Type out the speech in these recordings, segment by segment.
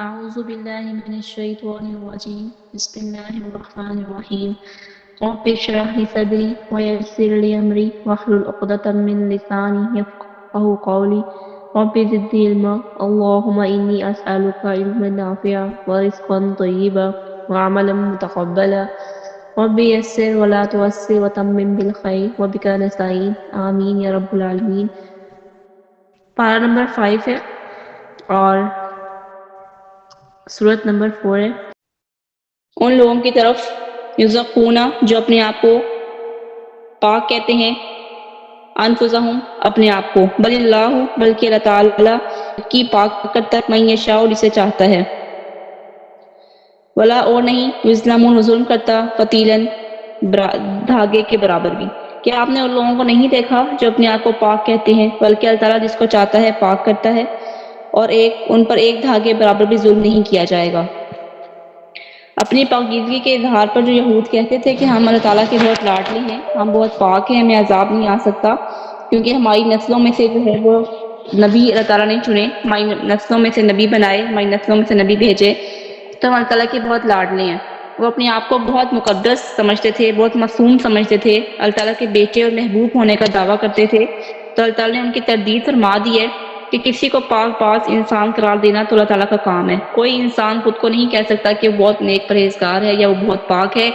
أعوذ بالله من الشيطان الرجيم بسم الله الرحمن الرحيم رب اشرح لي صدري ويسر لي أمري واحلل عقدة من لساني يفقهوا قولي رب زدني علما اللهم إني أسألك علما نافعا ورزقا طيبا وعملا متقبلا رب يسر ولا تعسر وتمم بالخير وبك نستعين آمين یا رب العالمین۔ پارہ نمبر 5 ہے اور سورت نمبر 4 ہے۔ ان لوگوں کی طرف یزقون جو اپنے آپ کو پاک کہتے ہیں، انفسہم اپنے آپ کو، بل اللہ بلکہ اللہ تعالیٰ کی پاک کرتا ہے من یشاء جسے چاہتا ہے، ولا اور نہیں یظلمون ظلم کرتا فتیلاً دھاگے کے برابر بھی۔ کیا آپ نے ان لوگوں کو نہیں دیکھا جو اپنے آپ کو پاک کہتے ہیں بلکہ اللہ تعالیٰ جس کو چاہتا ہے پاک کرتا ہے، اور ان پر ایک دھاگے برابر بھی ظلم نہیں کیا جائے گا۔ اپنی پاکیزگی کے اظہار پر جو یہود کہتے تھے کہ ہم اللہ تعالیٰ کے بہت لاڈلے ہیں، ہم بہت پاک ہیں، ہمیں عذاب نہیں آ سکتا کیونکہ ہماری نسلوں میں سے جو ہے وہ نبی اللہ تعالیٰ نے چنے، ہماری نسلوں میں سے نبی بنائے، ہماری نسلوں میں سے نبی بھیجے، تو ہم اللہ تعالیٰ کے بہت لاڈلے ہیں۔ وہ اپنے آپ کو بہت مقدس سمجھتے تھے، بہت معصوم سمجھتے تھے، اللہ تعالیٰ کے بیٹے اور محبوب ہونے کا دعویٰ کرتے تھے، تو اللہ تعالیٰ نے ان کی تردید فرما دی ہے کہ کسی کو پاک باز انسان قرار دینا تو اللہ تعالیٰ کا کام ہے۔ کوئی انسان خود کو نہیں کہہ سکتا کہ وہ بہت نیک پرہیزگار ہے یا وہ بہت پاک ہے۔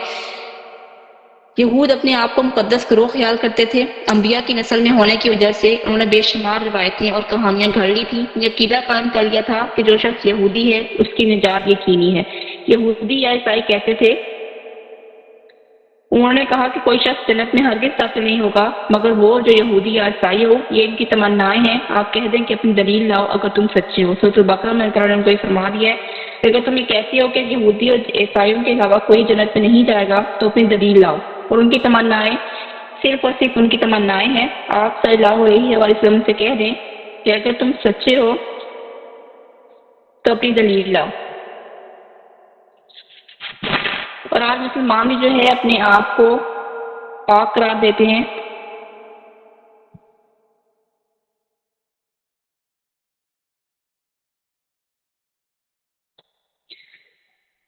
یہود اپنے آپ کو مقدس گروہ خیال کرتے تھے، انبیاء کی نسل میں ہونے کی وجہ سے انہوں نے بے شمار روایتیں اور کہانیاں گھڑ لی تھی، یہ عقیدہ قائم کر لیا تھا کہ جو شخص یہودی ہے اس کی نجات یقینی ہے۔ یہودی یا عیسائی کہتے تھے، انہوں نے کہا کہ کوئی شخص جنت میں ہرگز داخل نہیں ہوگا مگر وہ جو یہودی یا عیسائی ہو، یہ ان کی تمنائیں ہیں۔ آپ کہہ دیں کہ اپنی دلیل لاؤ اگر تم سچے ہو۔ سورۃ البقرہ میں اللہ تعالیٰ نے ان کو یہ فرما دیا ہے کہ اگر تم یہ کہتے ہو کہ یہودی اور عیسائیوں کے علاوہ کوئی جنت میں نہیں جائے گا تو اپنی دلیل لاؤ، اور ان کی تمنائیں صرف اور صرف ان کی تمنائیں ہیں۔ آپ صلی اللہ علیہ وسلم سے کہہ دیں کہ اگر تم سچے ہو تو اپنی دلیل لاؤ۔ اور آج مسلمان بھی جو ہے اپنے آپ کو پاک قرار دیتے ہیں۔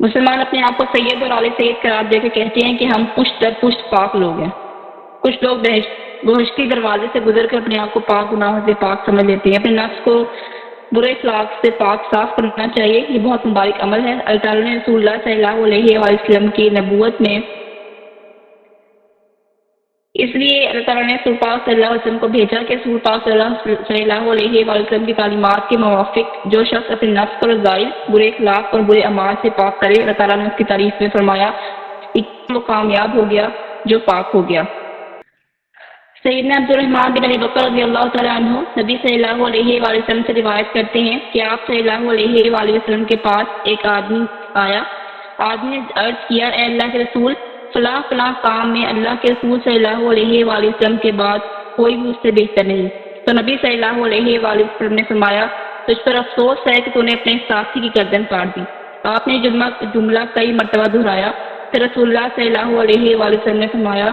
مسلمان اپنے آپ کو سید اور آل سید قرار دے کے کہتے ہیں کہ ہم پشت در پشت پاک لوگ ہیں۔ کچھ لوگ بہشتی دروازے سے گزر کر اپنے آپ کو پاک گناہوں سے پاک سمجھ لیتے ہیں۔ اپنے نفس کو برے اخلاق سے پاک صاف کرنا چاہیے، یہ بہت مبارک عمل ہے۔ اللہ تعالیٰ نے رسول اللہ صلی اللہ علیہ وسلم کی نبوت میں اس لیے اللہ تعالیٰ نے رسول پاک صلی اللہ علیہ وسلم کو بھیجا کہ رسول پاک صلی اللہ علیہ وسلم کی تعلیمات کے موافق جو شخص اپنے نفس پر ظاہر برے اخلاق اور برے اعمال سے پاک کرے، اللہ تعالیٰ نے اس کی تعریف میں فرمایا وہ کامیاب ہو گیا جو پاک ہو گیا۔ سیدنا عبد الرحمن بن ابی بکر رضی اللہ تعالیٰ عنہ نبی صلی اللہ علیہ وآلہ وسلم سے روایت کرتے ہیں کہ آپ صلی اللہ علیہ وآلہ وسلم کے پاس ایک آدمی آیا۔ آدمی نے عرض کیا، اے اللہ کے رسول، فلاں فلاں کام میں اللہ کے رسول صلی اللہ علیہ وآلہ وسلم کے بعد کوئی بھی اس سے بہتر نہیں۔ تو نبی صلی اللہ علیہ وآلہ وسلم نے فرمایا، تجھ پر افسوس ہے کہ تو نے اپنے ساتھی کی گردن کاٹ دی۔ آپ نے جملہ کئی مرتبہ دہرایا، پھر رسول اللہ صلی اللہ علیہ وآلہ وسلم نے فرمایا،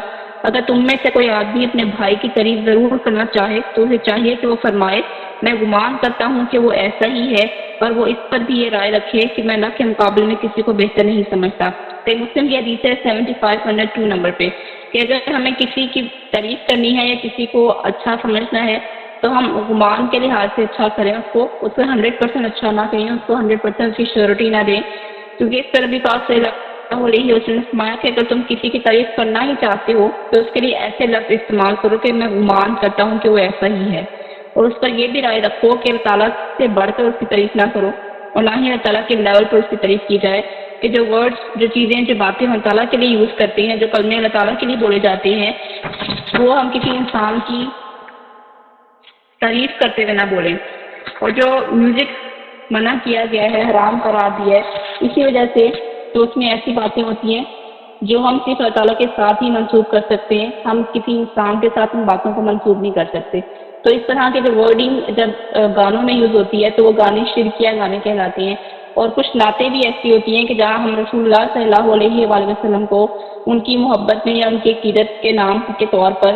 اگر تم میں سے کوئی آدمی اپنے بھائی کی تعریف ضرور کرنا چاہے تو اسے چاہیے کہ وہ فرمائے، میں گمان کرتا ہوں کہ وہ ایسا ہی ہے، اور وہ اس پر بھی یہ رائے رکھے کہ میں اللہ کے مقابلے میں کسی کو بہتر نہیں سمجھتا۔ صحیح مسلم کی حدیث ہے 7502 نمبر پہ کہ اگر ہمیں کسی کی تعریف کرنی ہے یا کسی کو اچھا سمجھنا ہے تو ہم گمان کے لحاظ سے اچھا کریں، اس کو 100% اچھا نہ کہیں، اس کو 100% اس کی شیورٹی نہ دیں، کیونکہ اس طرح بھی پاک صلی اللہ علیہ وسلم نے فرمایا کہ اگر تم کسی کی تعریف کرنا ہی چاہتے ہو تو اس کے لیے ایسے لفظ استعمال کرو کہ میں گمان کرتا ہوں کہ وہ ایسا ہی ہے، اور اس پر یہ بھی رائے رکھو کہ اللہ تعالیٰ سے بڑھ کر اس کی تعریف نہ کرو اور نہ ہی اللہ تعالیٰ کے لیول پر اس کی تعریف کی جائے، کہ جو ورڈز، جو چیزیں، جو باتیں اللہ تعالیٰ کے لیے یوز کرتے ہیں، جو کلمے اللہ تعالیٰ کے لیے بولے جاتے ہیں، وہ ہم کسی انسان کی تعریف کرتے ہوئے نہ بولیں۔ اور جو میوزک منع کیا گیا ہے، حرام قرار دیا ہے، اسی وجہ سے تو اس میں ایسی باتیں ہوتی ہیں جو ہم صرف اللہ تعالیٰ کے ساتھ ہی منسوب کر سکتے ہیں، ہم کسی انسان کے ساتھ ان باتوں کو منسوب نہیں کر سکتے۔ تو اس طرح کے جو ورڈنگ جب گانوں میں یوز ہوتی ہے تو وہ گانے شرکیہ گانے کہلاتے ہیں، اور کچھ نعتیں بھی ایسی ہوتی ہیں کہ جہاں ہم رسول اللہ صلی اللہ علیہ وآلہ وسلم کو ان کی محبت میں یا ان کی عقیدت کے نام کے طور پر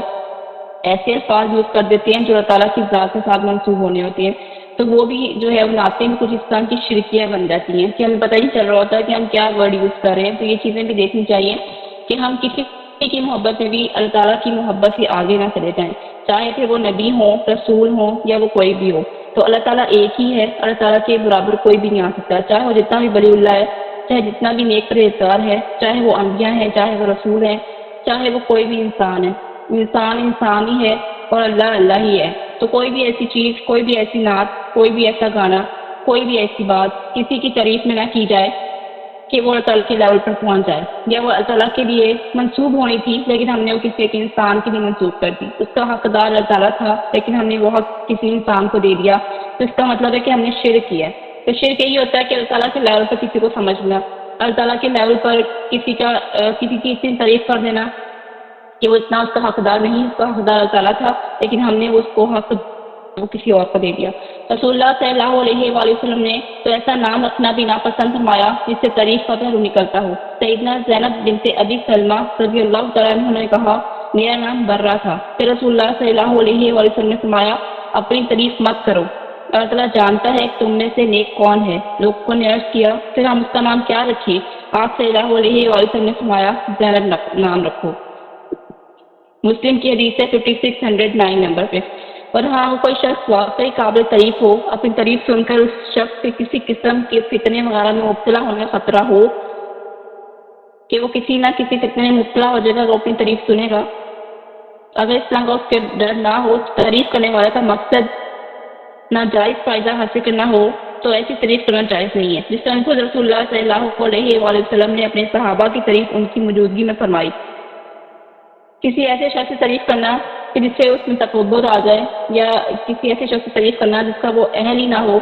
ایسے الفاظ یوز کر دیتے ہیں جو اللہ تعالیٰ کی ذات کے ساتھ منسوب ہونے ہوتے ہیں۔ تو وہ بھی جو ہے بناتے ہیں کچھ اس طرح کی شرکیاں بن جاتی ہیں کہ ہمیں پتہ ہی چل رہا ہوتا ہے کہ ہم کیا ورڈ یوز کر رہے ہیں. تو یہ چیزیں بھی دیکھنی چاہیے کہ ہم کسی کی محبت میں بھی اللہ تعالیٰ کی محبت سے آگے نہ چلے جائیں، چاہے پھر وہ نبی ہوں، رسول ہوں یا وہ کوئی بھی ہو. تو اللہ تعالیٰ ایک ہی ہے، اللہ تعالیٰ کے برابر کوئی بھی نہیں آ سکتا، چاہے وہ جتنا بھی ولی اللہ ہے، چاہے جتنا بھی نیک پرہیزگار ہے، چاہے وہ انبیاء ہیں، چاہے وہ رسول ہیں، چاہے وہ کوئی بھی انسان ہے. انسان ہی ہے اور اللہ اللہ ہی ہے. تو کوئی بھی ایسی چیز، کوئی بھی ایسی نعت، کوئی بھی ایسا گانا، کوئی بھی ایسی بات کسی کی تعریف میں نہ کی جائے کہ وہ اللہ تعالیٰ کے لیول پر پہنچ جائے، یا وہ اللہ تعالیٰ کے لیے منسوب ہونی تھی لیکن ہم نے وہ کسی ایک انسان کے لیے منسوب کر دی. اس کا حقدار اللہ تعالیٰ تھا لیکن ہم نے وہ حق کسی انسان کو دے دیا. تو اس کا مطلب ہے کہ ہم نے شرک کیا ہے. تو شرک یہی ہوتا ہے کہ اللہ تعالیٰ کے لیول پر کسی کو سمجھنا، اللہ تعالیٰ کے لیول پر کسی کی اتنی تعریف کر دینا کہ وہ اتنا اس کا حقدار نہیں، اس کا حقدار اللہ تعالیٰ تھا لیکن ہم نے اس کو حق وہ کسی اور کو دے دیا. رسول اللہ صلی اللہ علیہ وآلہ وسلم نے تو ایسا نام رکھنا بھی ناپسند فرمایا جس سے تعریف کا پہلو نکلتا ہو. سیدنا زینب بنت ابی سلمہ رضی اللہ تعالیٰ عنہ نے کہا میرا نام برہ تھا. پھر رسول اللہ صلی اللہ علیہ وآلہ وسلم نے فرمایا اپنی تعریف مت کرو، اللہ تعالیٰ جانتا ہے کہ تم میں سے نیک کون ہے. لوگوں نے عرض کیا پھر ہم اس کا نام کیا رکھیں؟ آپ صلی اللہ علیہ وآلہ وسلم نے فرمایا زینب نام رکھو. مسلم کی حدیث ہے 5609 نمبر پہ. اور ہاں وہ کوئی شخص واقعی قابل تعریف ہو، اپنی تعریف سن کر اس شخص سے کسی قسم کے فتنے وغیرہ میں مبتلا ہونے کا خطرہ ہو کہ وہ کسی نہ کسی فتنے میں مبتلا ہو جائے گا، وہ اپنی تعریف سنے گا، اگر اس طرح کا اس کے ڈر نہ ہو، تعریف کرنے والے کا مقصد ناجائز فائدہ حاصل کرنا ہو تو ایسی تعریف کرنا جائز نہیں ہے. جس طرح خود رسول اللہ صلی اللہ علیہ وآلہ وسلم نے اپنے صحابہ کی تعریف ان کی موجودگی میں فرمائی. کسی ایسے شخص کی تعریف کرنا کہ جس سے اس میں تکبر آ جائے، یا کسی ایسے شخص کی تعریف کرنا جس کا وہ اہل ہی نہ ہو،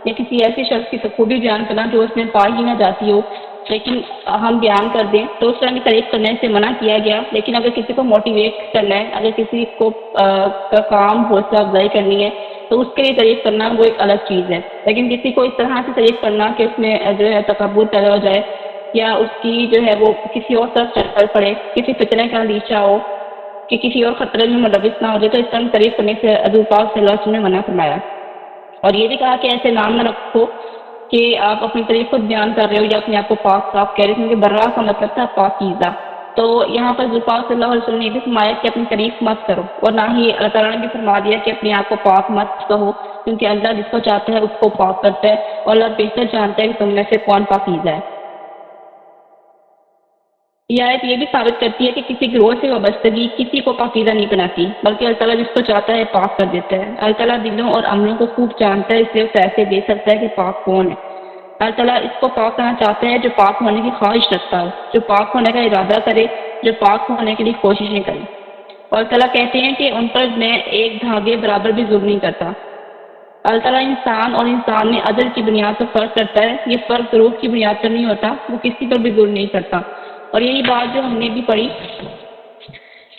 یا کسی ایسے شخص کی خوبی بیان کرنا جو اس میں پائی ہی نہ جاتی ہو لیکن ہم بیان کر دیں، تو اس طرح کی تعریف کرنے سے منع کیا گیا. لیکن اگر کسی کو موٹیویٹ کرنا ہے، اگر کسی کو کا کام حوصلہ افزائی کرنی ہے تو اس کے لیے تعریف کرنا وہ ایک الگ چیز ہے. لیکن کسی کو اس طرح سے تعریف کرنا کہ اس میں جو ہے تکبر پیدا ہو جائے یا اس کی جو ہے وہ کسی اور طرف چل پڑے، کسی فتنے کا اندیشہ ہو کہ کسی اور خطرے میں ملوث نہ ہو جائے، تو اس طرح تعریف کرنے سے حضور پاک صلی اللہ علیہ وسلم نے منع فرمایا. اور یہ بھی کہا کہ ایسے نام نہ رکھو کہ آپ اپنی تعریف خود بیان کر رہے ہو یا اپنے آپ کو پاک صاف کہہ رہے ہیں، کیونکہ برہ کا مطلب تھا پاکیزہ. تو یہاں پر حضور پاک صلی اللہ علیہ وسلم نے یہ بھی فرمایا کہ اپنی تعریف مت کرو، اور نہ ہی اللہ تعالیٰ نے بھی فرما دیا کہ اپنے آپ کو پاک مت کہو، کیونکہ اللہ جس کو چاہتا ہے اس کو پاک کرتا ہے اور اللہ بہتر جانتا ہے کہ تم میں سے کون پاکیزہ ہے. یہ آیت یہ بھی ثابت کرتی ہے کہ کسی گروہ سے وابستگی کسی کو پاکیزہ نہیں بناتی، بلکہ اللہ تعالیٰ جس کو چاہتا ہے پاک کر دیتا ہے. اللہ تعالیٰ دلوں اور عملوں کو خوب جانتا ہے، اس لیے وہ فیصلے دے سکتا ہے کہ پاک کون ہے. اللہ تعالیٰ اس کو پاک کرنا چاہتا ہے جو پاک ہونے کی خواہش رکھتا ہو، جو پاک ہونے کا ارادہ کرے، جو پاک ہونے کے لیے کوششیں کرے. اور اللہ تعالیٰ کہتے ہیں کہ ان پر میں ایک دھاگے برابر بھی ظلم نہیں کرتا. اللہ تعالیٰ انسان اور انسان میں عدل کی بنیاد پر فرق کرتا ہے. یہ فرق ضرور کی بنیاد پر نہیں ہوتا، وہ کسی پر بھی ظلم نہیں کرتا. اور یہی بات جو ہم نے بھی پڑھی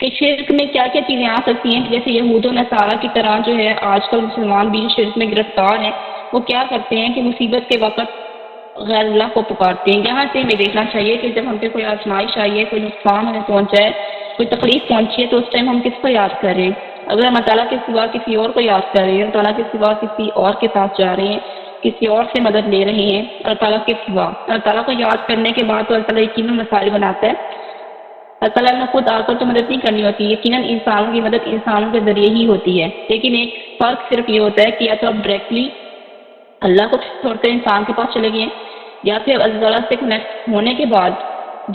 کہ شرک میں کیا کیا چیزیں آ سکتی ہیں، جیسے یہود و نصارہ کی طرح جو ہے آج کل مسلمان بھی شرک میں گرفتار ہیں. وہ کیا کرتے ہیں کہ مصیبت کے وقت غیر اللہ کو پکارتے ہیں. یہاں سے ہمیں دیکھنا چاہیے کہ جب ہم پہ کوئی آزمائش آئی ہے، کوئی نقصان ہمیں پہنچا ہے، کوئی تکلیف پہنچی ہے، تو اس ٹائم ہم کس کو یاد کر رہے ہیں؟ اگر ہم اللہ تعالیٰ کے سوا کسی اور کو یاد کر رہے ہیں، اللہ تعالیٰ کے سوا کسی اور کے پاس جا رہے ہیں، کسی اور سے مدد لے رہے ہیں اللہ تعالیٰ کے سوا، اللہ تعالیٰ کو یاد کرنے کے بعد تو اللہ تعالیٰ یقیناً مسائل بناتا ہے. اللہ تعالیٰ نے خود آ کر تو مدد نہیں کرنی ہوتی، یقیناً انسانوں کی مدد انسانوں کے ذریعے ہی ہوتی ہے. لیکن ایک فرق صرف یہ ہوتا ہے کہ یا تو آپ ڈائریکٹلی اللہ کو چھوڑ کر انسان کے پاس چلے گئے، یا پھر اللہ تعالیٰ سے کنیکٹ ہونے کے بعد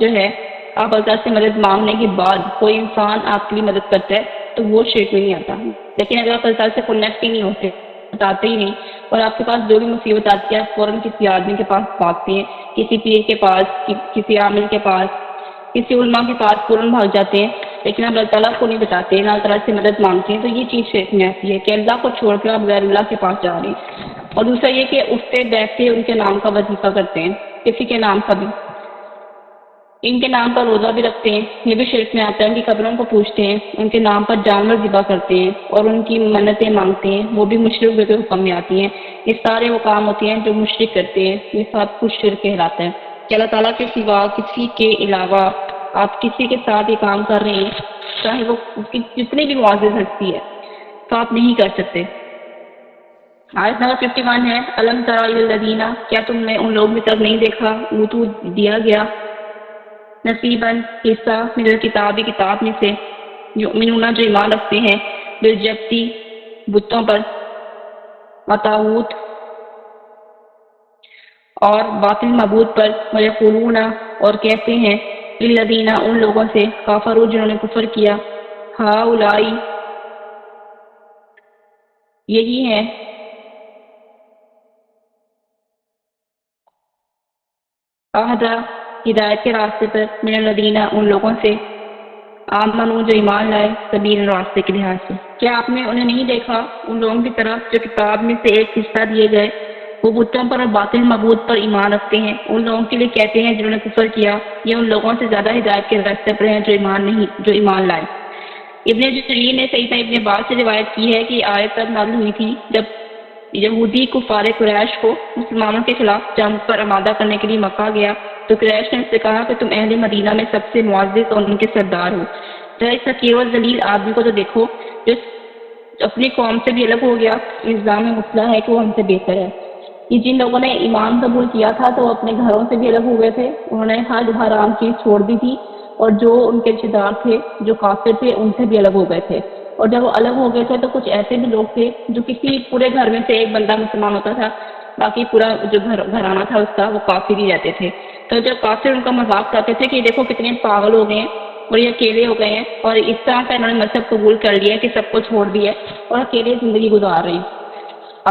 جو ہے آپ اللہ تعالیٰ سے مدد مانگنے کے بعد کوئی انسان آپ کے لیے مدد کرتا ہے تو وہ شرک میں نہیں آتا. لیکن اگر آپ اللہ تعالیٰ سے کنیکٹ ہی نہیں ہوتے، بتاتے ہی نہیں، اور آپ کے پاس جو بھی مصیبت آتی ہے آپ فوراً کسی آدمی کے پاس بھاگتے ہیں، کسی پیر کے پاس، کسی عامل کے پاس، کسی علماء کے پاس فوراً بھاگ جاتے ہیں، لیکن آپ اللہ تعالیٰ کو نہیں بتاتے ہیں، اللہ تعالیٰ سے مدد مانگتے ہیں، تو یہ چیز شرک میں آتی ہے کہ اللہ کو چھوڑ کر آپ غیر اللہ کے پاس جا رہے ہیں. اور دوسرا یہ کہ اٹھتے بیٹھتے ان کے نام کا وظیفہ کرتے ہیں، کسی کے نام کا بھی، ان کے نام پر روزہ بھی رکھتے ہیں، یہ بھی شرک میں آتا ہے. ان کی قبروں کو پوچھتے ہیں، ان کے نام پر جانور ذبح کرتے ہیں اور ان کی منتیں مانگتے ہیں، وہ بھی مشرک کے حکم میں آتی ہیں. یہ سارے وہ کام ہوتے ہیں جو مشرک کرتے ہیں، یہ سب کچھ شرک کہلاتا ہے کہ اللہ تعالیٰ کے سوا کسی کے علاوہ آپ کسی کے ساتھ یہ کام کر رہے ہیں، چاہے وہ اس کی جتنی بھی معزز ہستی ہے، تو آپ نہیں کر سکتے. آیت نمبر 51 ہے الم تری الذین، کیا تم نے ان لوگوں کی طرف نہیں دیکھا اوتو دیا گیا نصیباً حصہ من الکتاب کتاب میں سے یؤمنون جو ایمان رکھتے ہیں بالجبتی بتوں پر وطاغوت اور باطل معبود پر ویقولون اور کہتے ہیں للذین ان لوگوں سے کافروا جنہوں نے کفر کیا ہؤلاء یہی ہے اہدی ہدایت کے راستے پر من الذین ان لوگوں سے آمنوا جو ایمان لائے سبیل راستے کے لحاظ سے۔ کیا آپ نے انہیں نہیں دیکھا ان لوگوں کی طرف جو کتاب میں سے ایک حصہ دیے گئے وہ بتوں پر اور باطل معبود پر ایمان رکھتے ہیں، ان لوگوں کے لیے کہتے ہیں جنہوں نے کفر کیا یہ ان لوگوں سے زیادہ ہدایت کے راستے پر ہیں جو ایمان لائے۔ ابن جریر نے سیدنا ابن عباس سے روایت کی ہے کہ یہ آیت تب نازل ہوئی تھی جب یہودی کفار قریش کو مسلمانوں کے خلاف جنگ پر آمادہ کرنے کے لیے مکہ گیا تو قریش نے اس سے کہا کہ تم اہل مدینہ میں سب سے معزز اور ان کے سردار ہو، ذرا اس حقیر و ذلیل آدمی کو تو دیکھو جو اپنی قوم سے بھی الگ ہو گیا، الزام میں مسئلہ ہے کہ وہ ہم سے بہتر ہے۔ یہ جن لوگوں نے ایمان قبول کیا تھا تو وہ اپنے گھروں سے بھی الگ ہو گئے تھے، انہوں نے ہر حرام چیز چھوڑ دی تھی، اور جو ان کے رشتے دار تھے جو کافر تھے ان سے بھی الگ ہو گئے تھے۔ اور جب وہ الگ ہو گئے تھے تو کچھ ایسے بھی لوگ تھے جو کسی پورے گھر میں سے ایک بندہ مسلمان ہوتا تھا، باقی پورا جو گھرانہ تھا اس کا وہ کافر ہی رہتے تھے۔ تو جب کافر ان کا مذاق کرتے تھے کہ دیکھو کتنے پاگل ہو گئے ہیں اور یہ اکیلے ہو گئے ہیں، اور اس طرح کا انہوں نے مذہب قبول کر لیا کہ سب کو چھوڑ دیا اور اکیلے زندگی گزار رہے ہیں،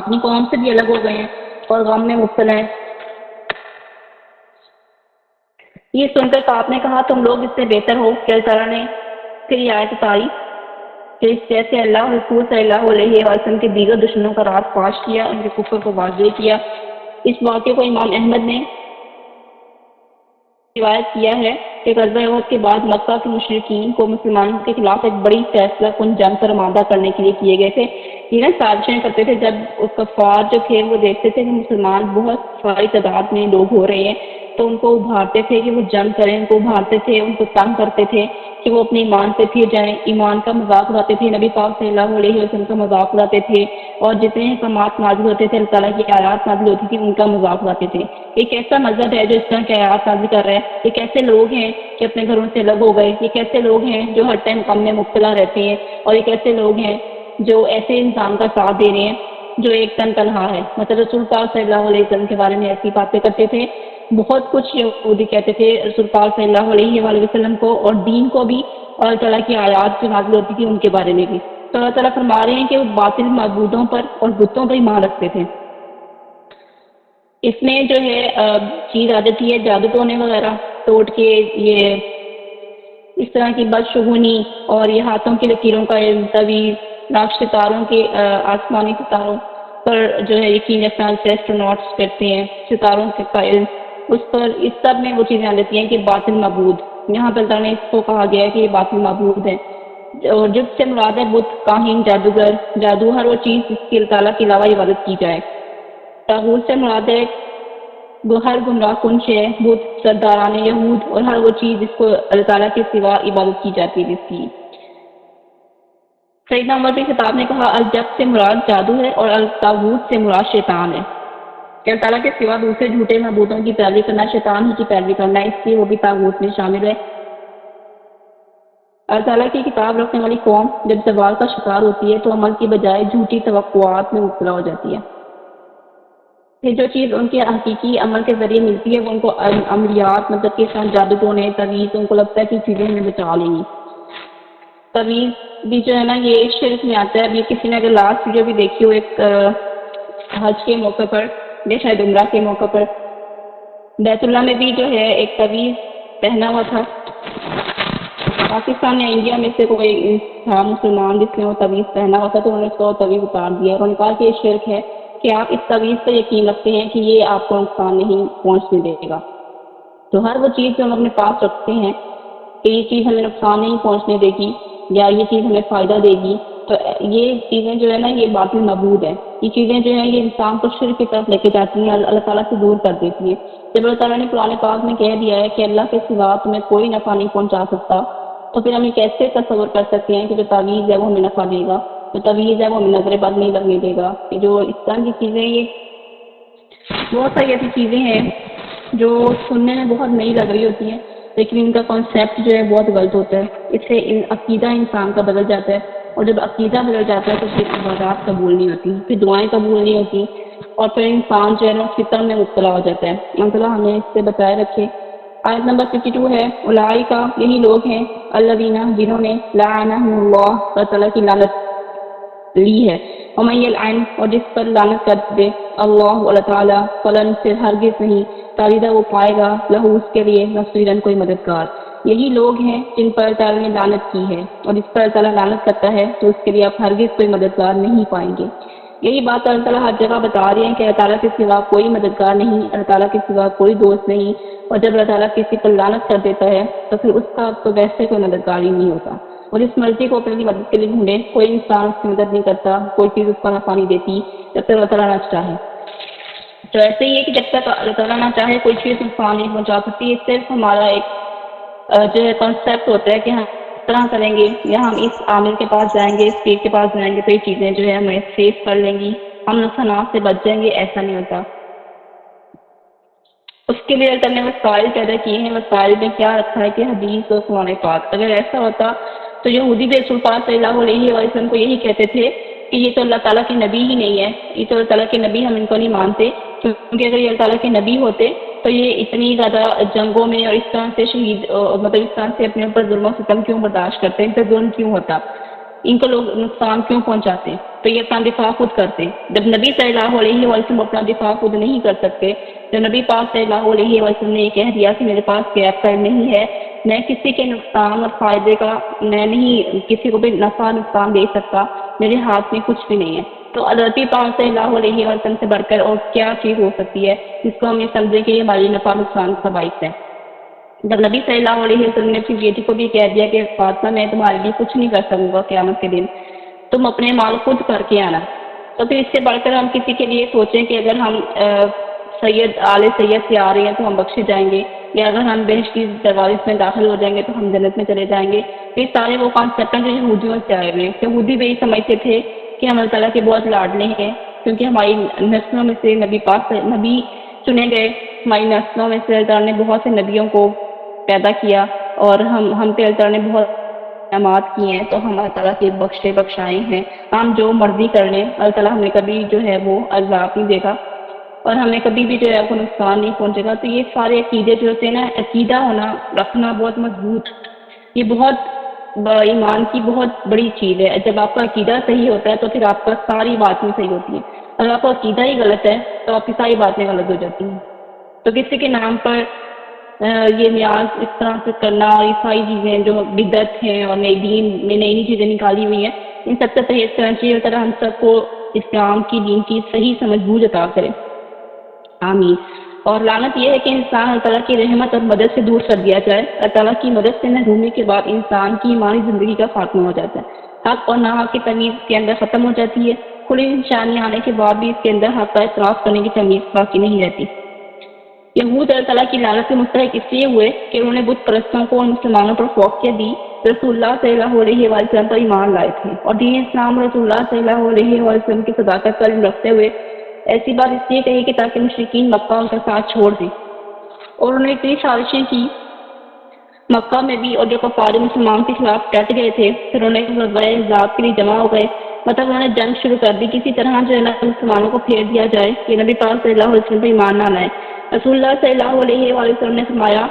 اپنی قوم سے بھی الگ ہو گئے ہیں اور غم میں مبتلا ہیں۔ یہ سن کر آپ نے کہا تم لوگ اس سے بہتر ہو کہ اللہ تعالیٰ نے پھر یہ آیت اتاری کہ اس جیسے اللہ اور رسول صلی اللہ علیہ وسلم کے دیگر دشمنوں کا راز فاش کیا، ان کے کفر کو واضح کیا۔ اس واقعے کو امام احمد نے روایت کیا ہے کہ غزوہ احد کے بعد مکہ کے مشرکین کو مسلمانوں کے خلاف ایک بڑی فیصلہ کن جنگ پر آمادہ کرنے کے لیے کیے گئے تھے۔ یہ سازشیں کرتے تھے جب کفار جو تھے وہ دیکھتے تھے کہ مسلمان بہت ساری تعداد میں لوگ ہو رہے ہیں تو ان کو ابھارتے تھے کہ وہ جنگ کریں، ان کو ابھارتے تھے، ان کو تنگ کرتے تھے کہ وہ اپنے ایمان سے پھر جائیں، ایمان کا مذاق اڑاتے تھے، نبی پاک صلی اللہ علیہ وسلم کا مذاق اڑاتے تھے، اور جتنے احکامات نازل ہوتے تھے اللہ تعالیٰ کی آیات نازل ہوتی تھی ان کا مذاق اڑاتے تھے۔ ایک ایسا مذہب ہے جو اس طرح کی آیات نازل کر رہا ہے، یہ کیسے لوگ ہیں کہ اپنے گھروں سے الگ ہو گئے، یہ کیسے لوگ ہیں جو ہر ٹائم غم میں مبتلا رہتے ہیں، اور یہ کیسے لوگ ہیں جو ایسے انسان کا ساتھ دے رہے ہیں جو ایک تن تنہا ہے۔ مطلب رسول پاک صلی اللہ علیہ وسلم کے بارے میں ایسی باتیں کرتے تھے، بہت کچھ یہودی کہتے تھے رسول پاک صلی اللہ علیہ وآلہ وسلم کو اور دین کو بھی، اور اللہ تعالیٰ کی آیات جو نازل ہوتی تھی ان کے بارے میں بھی۔ تو اللہ تعالیٰ فرما رہے ہیں کہ وہ باطل معبودوں پر اور بتوں پر ایمان رکھتے تھے۔ اس میں جو ہے چیز آ جاتی ہے جادو ٹونے وغیرہ توڑ کے، یہ اس طرح کی بدشگونی اور یہ ہاتھوں کی لکیروں کا علم، طویل نقش ستاروں کے آسمانی ستاروں پر جو ہے یقین رکھنا، ایسٹروناٹس کرتے ہیں ستاروں کا علم، اس پر اس سب میں وہ چیزیں آ جاتی ہیں کہ باطل معبود، یہاں پر اللہ نے اس کو کہا گیا ہے کہ یہ باطل معبود ہے۔ اور جب سے مراد ہے بت، کاہن، جادوگر، جادو، ہر وہ چیز جس کی اللہ تعالیٰ کے علاوہ عبادت کی جائے۔ طاغوت سے مراد ہے ہر گمراہ کن شے، بت، سرداران یہود، اور ہر وہ چیز جس کو اللہ تعالیٰ کے سوا عبادت کی جاتی ہے جس کی۔ سیدنا عمر بن خطاب نے کہا الجبت سے مراد جادو ہے اور الطاغوت سے مراد شیطان ہے، کہ اللہ تعالیٰ کے سوا دوسرے جھوٹے معبودوں کی پیروی کرنا، شیطان ہی کی پیروی کرنا، اس لیے وہ بھی طاغوت میں شامل ہے۔ اللہ تعالیٰ کی کتاب رکھنے والی قوم جب زوال کا شکار ہوتی ہے تو عمل کی بجائے جھوٹی توقعات میں مبتلا ہو جاتی ہے، پھر جو چیز ان کے حقیقی عمل کے ذریعے ملتی ہے وہ ان کو عملیات، مطلب کہ جادو ٹونے، تویز، ان کو لگتا ہے کہ چیزیں ہمیں بچا لیں گی۔ تویز بھی جو ہے نا یہ شرک میں آتا ہے۔ اب یہ کسی نے اگر لاسٹ ویڈیو بھی دیکھی ہو ایک حج کے موقع پر یا شاید عمرہ کے موقع پر، بیت اللہ میں بھی جو ہے ایک تویز پہنا ہوا تھا، پاکستان یا انڈیا میں سے کوئی تھا مسلمان جس نے وہ تویز پہنا ہوا تھا، تو انہوں نے اس کو تویز اتار دیا اور انہوں نے کہا کہ یہ شرک ہے کہ آپ اس تویز پر یقین رکھتے ہیں کہ یہ آپ کو نقصان نہیں پہنچنے دے گا۔ تو ہر وہ چیز جو ہم اپنے پاس رکھتے ہیں کہ یہ چیز ہمیں نقصان نہیں پہنچنے دے گی یا یہ چیز ہمیں فائدہ دے گی، تو یہ چیزیں جو ہے نا یہ باطل معبود ہے۔ یہ چیزیں جو ہیں یہ انسان کو شرک کی طرف لے کے جاتی ہیں، اللہ تعالیٰ سے دور کر دیتی ہیں۔ جب اللہ تعالیٰ نے قرآن پاک میں کہہ دیا ہے کہ اللہ کے سوا تمہیں کوئی نفع نہیں پہنچا سکتا، تو پھر ہم یہ کیسے تصور کر سکتے ہیں کہ جو تعویذ ہے وہ ہمیں نفع دے گا؟ جو تمیز ہے وہ نظر بد نہیں لگنے دے گا. کہ جو اس طرح کی چیزیں، یہ بہت ساری ایسی چیزیں ہیں جو سننے میں بہت نئی لگ رہی ہوتی ہیں لیکن ان کا کانسیپٹ جو ہے بہت غلط ہوتا ہے. اس سے عقیدہ انسان کا بدل جاتا ہے اور جب عقیدہ بدل جاتا ہے تو پھر عبادات قبول نہیں ہوتی، پھر دعائیں قبول نہیں ہوتی اور پھر انسان جو ہے نا فطر میں مبتلا ہو جاتا ہے. اللہ تعالیٰ ہمیں اس سے بچائے رکھے. آیت نمبر 52 ہے اولئک، یہی لوگ ہیں الذین، جنہوں نے لعنہم اللہ، اللہ تعالیٰ کی لعنت لی ہے، ومن یلعن، اور جس پر لعنت کر دے اللہ، اللہ تعالیٰ، فلن، پھر ہرگز نہیں تاریدہ وہ پائے گا لہو اس کے لیے نصیرن کوئی مددگار. یہی لوگ ہیں جن پر اللہ تعالیٰ نے لعنت کی ہے اور جس پر اللہ تعالیٰ لعنت کرتا ہے تو اس کے لیے آپ ہرگز کوئی مددگار نہیں پائیں گے. یہی بات اللہ تعالیٰ ہر جگہ بتا رہے ہیں کہ اللہ تعالیٰ کے سوا کوئی مددگار نہیں، اللہ تعالیٰ کے سوا کوئی دوست نہیں، اور جب اللہ تعالیٰ کسی پر لعنت کر دیتا ہے تو پھر اس کا تو ویسے کوئی مددگار ہی نہیں ہوتا. اور اس مرضی کو اپنی مدد کے لیے ڈھونڈے، کوئی انسان اس کی مدد نہیں کرتا، کوئی چیز اس کا نفع نہیں دیتی جب تک اللہ تعالیٰ نہ چاہے. تو ایسے ہی ہے کہ جب تک اللہ تعالیٰ نہ چاہے کوئی چیز نقصان نہیں پہنچا سکتی. اس صرف ہمارا ایک جو ہے کانسیپٹ ہوتا ہے کہ ہم اس طرح کریں گے یا ہم اس عامل کے پاس جائیں گے، اس پیر کے پاس جائیں گے تو یہ چیزیں جو ہے ہمیں سیف کر لیں گی، ہم نقصانات سے بچ جائیں گے. ایسا نہیں ہوتا. اس کے لیے اللہ تعالیٰ نے وسائل پیدا کیے ہیں. وسائل میں کیا رکھا ہے کہ حدیث اور قرآن پاک. اگر ایسا ہوتا تو یہودی بھی رسول پاک صلی اللہ علیہ وسلم کو یہی کہتے تھے کہ یہ تو اللہ تعالیٰ کے نبی ہی نہیں ہے، یہ تو اللہ تعالیٰ کے نبی، ہم ان کو نہیں مانتے، کیونکہ اگر یہ اللہ تعالیٰ کے نبی ہوتے تو یہ اتنی زیادہ جنگوں میں اور اس طرح سے شہید، مطلب اس طرح سے اپنے اوپر ظلم و ستم کیوں برداشت کرتے، ان پہ ظلم کیوں ہوتا، ان کو لوگ نقصان کیوں پہنچاتے، تو یہ اپنا دفاع خود کرتے. جب نبی صلی اللہ علیہ وسلم اپنا دفاع خود نہیں کر سکتے، جب نبی پاک صلی اللہ علیہ وسلم نے یہ کہہ دیا کہ میرے پاس گیپ کر نہیں ہے، میں کسی کے نقصان اور فائدے کا، میں نہیں کسی کو بھی نفع نقصان دے سکتا، میرے ہاتھ میں کچھ بھی نہیں ہے، تو نبی پاک صلی اللہ علیہ وسلم سے بڑھ کر اور کیا چیز ہو سکتی ہے جس کو ہم یہ سمجھیں کہ یہ ہماری نفع نقصان کا باعث ہے. جب نبی صلی اللہ علیہ وسلم نے اپنی بیٹی کو بھی کہہ دیا کہ فاطمہ میں تمہارے لیے کچھ نہیں کر سکوں گا قیامت کے دن، تم اپنے مال خود کر کے آنا، تو پھر اس سے بڑھ کر ہم کسی کے لیے سوچیں کہ اگر ہم سید آل سید سے آ رہے ہیں تو ہم بخشے جائیں گے، یا اگر ہم بہشت کی دروازے میں داخل ہو جائیں گے تو ہم جنت میں چلے جائیں گے. یہ سارے وہ کانسیپٹ ہیں جو یہودیوں سے آئے ہوئے ہیں. یہودی بھی یہ سمجھتے تھے کہ ہم اللہ تعالیٰ کے بہت لاڈلے ہیں کیونکہ ہماری نسلوں میں سے نبی پاک نبی چنے گئے، ہماری نسلوں میں سے اللہ تعالیٰ نے بہت سے نبیوں کو پیدا کیا اور ہم پہ اللہ تعالیٰ نے بہت انعامات کیے ہیں، تو ہم اللہ تعالیٰ کے بخشائے ہیں، ہم جو مرضی کر لیں اللہ تعالیٰ ہمیں کبھی جو ہے وہ عذاب نہیں دے گا اور ہمیں کبھی بھی جو ہے کوئی نقصان نہیں پہنچے گا. تو یہ سارے عقیدے جو ہوتے ہیں نا، عقیدہ ہونا رکھنا بہت مضبوط، یہ بہت ایمان کی بہت بڑی چیز ہے. جب آپ کا عقیدہ صحیح ہوتا ہے تو پھر آپ کا ساری باتیں صحیح ہوتی ہیں. اگر آپ کا عقیدہ ہی غلط ہے تو آپ کی ساری باتیں غلط ہو جاتی ہیں. تو کسی کے نام پر یہ نیاز اس طرح سے کرنا اور یہ ساری چیزیں جو بدعت ہیں اور نئی دین میں نئی نئی چیزیں نکالی ہوئی ہیں، ان سب سے پرہیز کرنا چاہیے. اور طرح ہم سب کو اسلام کی دین کی صحیح سمجھ بوجھ عطا کرے، آمین. اور لعنت یہ ہے کہ انسان اللہ تعالیٰ کی رحمت اور مدد سے دور کر دیا جائے. اللہ تعالیٰ کی مدد سے محرومی کے بعد انسان کی ایمانی زندگی کا خاتمہ ہو جاتا ہے. حق اور ناحق کی تمیز اس کے اندر ختم ہو جاتی ہے. کھلی نشانی آنے کے بعد بھی اس کے اندر حق کا اعتراف کرنے کی تمیز باقی نہیں رہتی. یہود اللہ تعالیٰ کی لعنت سے مستحق اس لیے ہوئے کہ انہوں نے بت پرستوں کو اور مسلمانوں پر فوقیت دی، رسول اللہ صلی اللہ علیہ وسلم پر ایمان لائے تھے اور دین اسلام رسول اللہ صلی اللہ علیہ وسلم کی صداقت پر علم رکھتے ہوئے ایسی بات اس لیے کہی کہ تاکہ مشرکین مکہ ان کا ساتھ چھوڑ دیں. اور انہوں نے اتنی سازشیں کی مکہ میں بھی، اور جو کفار مسلمان کے خلاف ڈٹ گئے تھے پھر انہیں احزاب کے لیے جمع ہو گئے. مطلب انہوں نے جنگ شروع کر دی، کسی طرح جو ہے نا مسلمانوں کو پھیر دیا جائے کہ نبی پاک صلی اللہ علیہ وسلم پر ایمان نہ لائے. رسول اللہ صلی اللہ علیہ وسلم نے فرمایا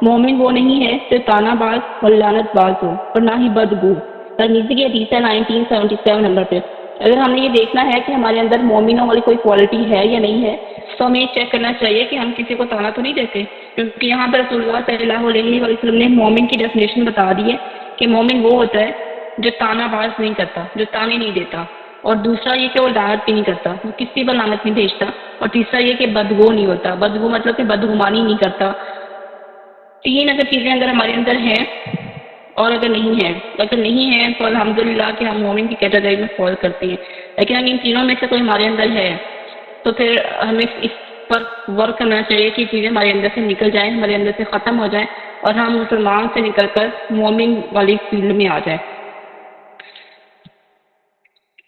مومن وہ نہیں ہے جو تانا باز اور لعنت باز ہو اور نہ ہی بدگو. ترمذی کی حدیث ہے 1977 نمبر پہ. اگر ہم نے یہ دیکھنا ہے کہ ہمارے اندر مومنوں والی کوئی کوالٹی ہے یا نہیں ہے تو ہمیں یہ چیک کرنا چاہیے کہ ہم کسی کو تانا تو نہیں دیتے، کیونکہ یہاں پر رسول اللہ صلی اللہ علیہ وسلم نے مومن کی ڈیفینیشن بتا دی ہے کہ مومن وہ ہوتا ہے جو تانا باز نہیں کرتا، جو تانے نہیں دیتا، اور دوسرا یہ کہ وہ لعنت بھی نہیں کرتا، وہ کسی پر لعنت نہیں بھیجتا، اور تیسرا یہ کہ بدگو نہیں ہوتا. بدگو مطلب کہ بدگمانی نہیں کرتا. تین اگر چیزیں اگر ہمارے اندر ہیں اور اگر نہیں ہے تو الحمدللہ کہ ہم مومن کی کیٹیگری میں فال کرتے ہیں. لیکن اگر ان تینوں میں سے کوئی ہمارے اندر ہے تو پھر ہمیں اس پر ورک کرنا چاہیے کہ چیزیں ہمارے اندر سے نکل جائیں، ہمارے اندر سے ختم ہو جائیں اور ہم مسلمان سے نکل کر مومن والی فیلڈ میں آ جائیں.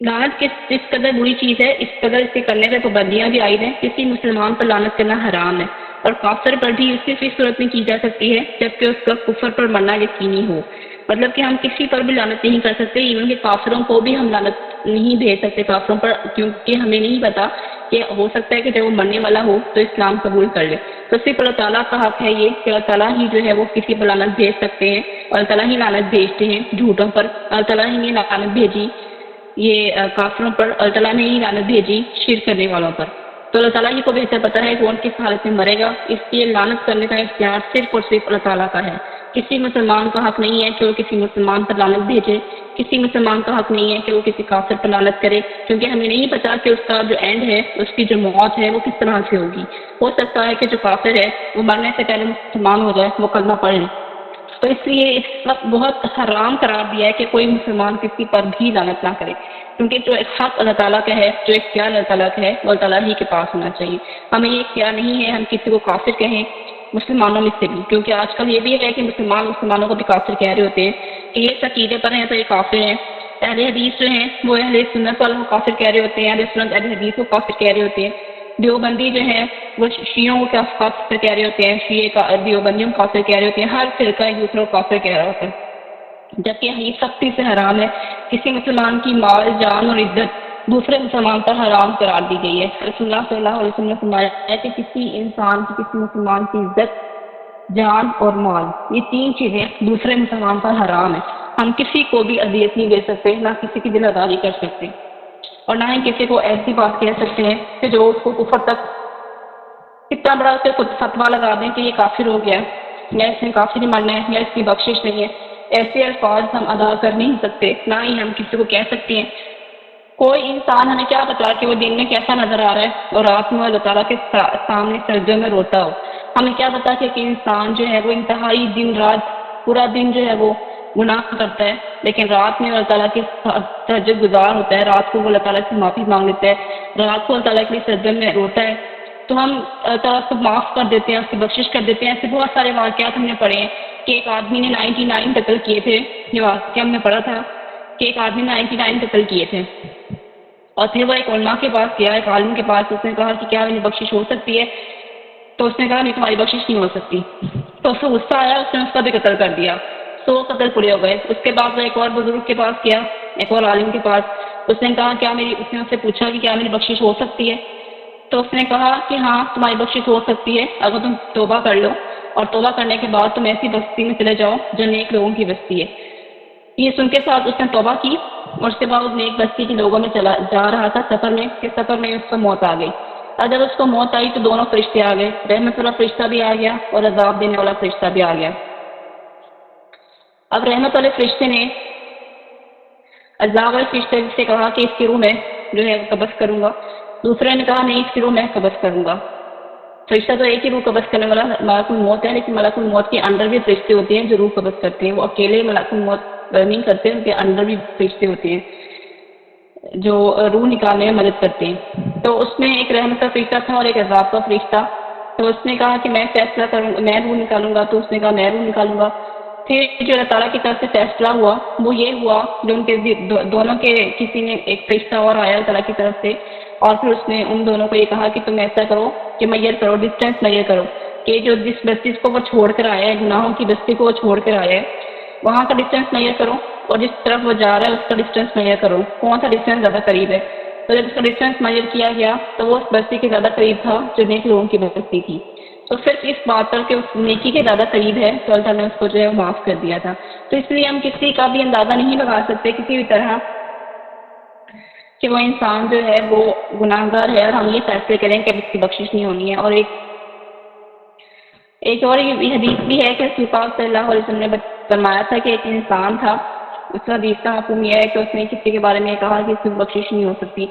لعنت جس قدر بری چیز ہے اس قدر اس کے کرنے پہ پابندیاں بھی عائد ہیں. کسی مسلمان پر لعنت کرنا حرام ہے اور کافر پر بھی صرف اس صورت میں کی جا سکتی ہے جبکہ اس کا کفر پر مرنا یقینی ہو. مطلب کہ ہم کسی پر بھی لعنت نہیں کر سکتے، ایون کہ کافروں کو بھی ہم لعنت نہیں بھیج سکتے کافروں پر، کیونکہ ہمیں نہیں پتا کہ ہو سکتا ہے کہ جب وہ مرنے والا ہو تو اسلام قبول کر لے. تو صرف اللہ تعالیٰ کا حق ہے یہ کہ اللہ تعالیٰ ہی جو ہے وہ کسی پر لعنت بھیج سکتے ہیں، اور اللہ تعالیٰ ہی لعنت بھیجتے ہیں جھوٹوں پر. اللہ تعالیٰ ہی نے لعنت بھیجی یہ کافروں پر، اللہ تعالیٰ نے ہی لعنت بھیجی شرک کرنے والوں پر. تو اللہ تعالیٰ ہی کو بہتر پتہ ہے کون کس حالت میں مرے گا، اس لیے لعنت کرنے کا اختیار صرف اور صرف اللہ تعالیٰ کا ہے. کسی مسلمان کا حق نہیں ہے کہ وہ کسی مسلمان پر لعنت بھیجے، کسی مسلمان کا حق نہیں ہے کہ وہ کسی کافر پر لعنت کرے، کیونکہ ہمیں نہیں پتا کہ اس کا جو اینڈ ہے، اس کی جو موت ہے وہ کس طرح سے ہوگی. ہو سکتا ہے کہ جو کافر ہے وہ مرنے سے پہلے مسلمان ہو جائے، وہ کلمہ پڑھ لے. تو اس لیے اس وقت بہت حرام قرار دیا ہے کہ کوئی مسلمان کسی پر بھی لعنت نہ کرے، کیونکہ جو ایک حق اللہ تعالیٰ کا ہے، جو اختیار اللہ تعالیٰ کا ہے، وہ اللہ تعالیٰ ہی کے پاس ہونا چاہیے. ہمیں یہ اختیار نہیں ہے ہم کسی کو کافر کہیں مسلمانوں میں سے بھی، کیونکہ آج کل یہ بھی ہے کہ مسلمانوں کو بھی کافر کہہ رہے ہوتے ہیں کہ یہ عقیدے پر ہیں تو یہ کافر ہیں. اہل حدیث جو ہیں وہ اہل سنت والوں کو کافر کہہ رہے ہوتے ہیں، اہل سنت اہل حدیث کو کافر کہہ رہے ہوتے ہیں. دیوبندی جو ہے وہ شیعوں کو کافر کہہ رہے ہوتے ہیں، شیعہ کا دیوبندیوں کو کافر کہہ رہے ہوتے ہیں. ہر فرقہ ایک دوسرے کو کافر کہہ رہا ہوتا ہے، جبکہ یہ سختی سے حرام ہے. کسی مسلمان کی مال، جان اور عزت دوسرے مسلمان پر حرام قرار دی گئی ہے. رسول اللہ صلی اللہ علیہ وسلم نے فرمایا ہے کہ کسی انسان کی، کسی مسلمان کی عزت، جان اور مال، یہ تین چیزیں دوسرے مسلمان پر حرام ہیں. ہم کسی کو بھی اذیت نہیں دے سکتے، نہ کسی کی دل آزاری کر سکتے، اور نہ ہی کسی کو ایسی بات کہہ سکتے ہیں کہ جو اس کو کفر تک اتنا بڑا اس کو فتویٰ لگا دیں کہ یہ کافر ہو گیا، یا اس نے کافر ہی مرنا ہے، یا اس کی بخشش نہیں ہے. ایسے الفاظ ہم ادا کر نہیں سکتے، نہ ہی ہم کسی کو کہہ سکتے ہیں. کوئی انسان ہمیں کیا بتا کہ وہ دن میں کیسا نظر آ رہا ہے اور رات میں اللہ تعالیٰ کے سامنے سجدوں میں روتا ہو. ہمیں کیا بتا کہ انسان جو ہے وہ انتہائی دن رات پورا دن جو ہے وہ گناہ کرتا ہے، لیکن رات میں اللہ تعالیٰ کے تہجد گزار ہوتا ہے، رات کو وہ اللہ تعالیٰ سے معافی مانگ لیتا ہے، رات کو اللہ تعالیٰ کے لیے سجدے میں روتا ہے. تو ہم اللہ تعالیٰ کو معاف کر دیتے ہیں، اس کی بخشش کر دیتے ہیں. ایسے بہت سارے واقعات ہم نے پڑھے ہیں کہ ایک آدمی نے 99 قتل کیے تھے. یہ واقعہ ہم نے پڑھا تھا کہ ایک آدمی نے 99 قتل کیے تھے، اور پھر وہ ایک علماء کے پاس گیا، ایک عالم کے پاس. اس نے کہا کہ کیا میری بخشش ہو سکتی ہے؟ تو اس نے کہا نہیں، تمہاری بخشش نہیں ہو سکتی. تو اس کو غصہ آیا، اس نے اس کا بھی قتل کر دیا. 100 قتل پورے ہو گئے. اس کے بعد وہ ایک اور بزرگ کے پاس گیا، ایک اور عالم کے پاس. اس نے کہا اس نے اس سے پوچھا کہ کیا میری بخشش ہو سکتی ہے؟ تو اس نے کہا کہ ہاں تمہاری بخشش ہو سکتی ہے اگر تم توبہ کر لو، اور توبہ کرنے کے بعد تم ایسی بستی میں چلے جاؤ جو نیک لوگوں کی بستی ہے. یہ سن کے ساتھ اس نے توبہ کی، اور اس کے بعد نیک بستی کے لوگوں میں جا رہا تھا سفر میں. کہ سفر میں اس کو موت آ گئی. اور جب اس کو موت آئی تو دونوں فرشتے آ گئے، رحمت والا فرشتہ بھی آ گیا اور عذاب دینے والا فرشتہ بھی آ گیا. اب رحمت والے فرشتے نے عذاب والے فرشتے سے کہا کہ اس کی روح میں جو ہے قبض کروں گا. دوسرے نے کہا نہیں، اس کی روح میں قبض کروں گا. فرشتہ تو ایک ہی روح قبض کرنے والا ملک الموت ہے، لیکن ملک الموت کے اندر بھی فرشتے ہوتے ہیں جو روح قبض کرتے ہیں. وہ اکیلے ملک الموت نہیں کرتے، ان کے اندر بھی فرشتے ہوتے ہیں جو روح نکالنے میں مدد کرتے ہیں. تو اس میں ایک رحمت کا فرشتہ تھا اور ایک عذاب کا فرشتہ. تو اس نے کہا کہ میں فیصلہ کروں گا، میں روح نکالوں گا. تو اس نے کہا میں روح نکالوں گا. پھر جو اللہ تعالیٰ کی طرف سے فیصلہ ہوا وہ یہ ہوا، جو ان کے دونوں کے کسی نے ایک فرشتہ اور آیا اللہ تعالیٰ کی طرف سے، اور پھر اس نے ان دونوں کو یہ کہا کہ تم ایسا کرو کہ میئر کرو، ڈسٹینس میئر کرو، کہ جو جس بستی کو وہ چھوڑ کر آیا ہے، گناہوں کی بستی کو وہ چھوڑ کر آیا ہے، وہاں کا ڈسٹینس میئر کرو، اور جس طرف وہ جا رہا ہے اس کا ڈسٹینس میئر کرو، کون سا ڈسٹینس زیادہ قریب ہے. تو جب اس کا ڈسٹینس میئر کیا گیا تو وہ اس بستی کے زیادہ قریب تھا جو نیک لوگوں کی بستی تھی. تو صرف اس بات پر کہ اس نیکی کے زیادہ قریب ہے تو اللہ نے اس کو جو ہے معاف کر دیا تھا. تو اس لیے ہم کسی کا بھی اندازہ نہیں لگا سکتے کسی بھی طرح کہ وہ انسان جو ہے وہ گناہ گار ہے اور ہم یہ فیصلے کریں کہ اب اس کی بخشش نہیں ہونی ہے. اور ایک اور یہ حدیث بھی ہے کہ رسول پاک صلی اللہ علیہ وسلم نے فرمایا تھا کہ ایک انسان تھا، اس حدیث کا مفہوم یہ ہے کہ اس نے کسی کے بارے میں کہا کہ اس کی بخشش نہیں ہو سکتی.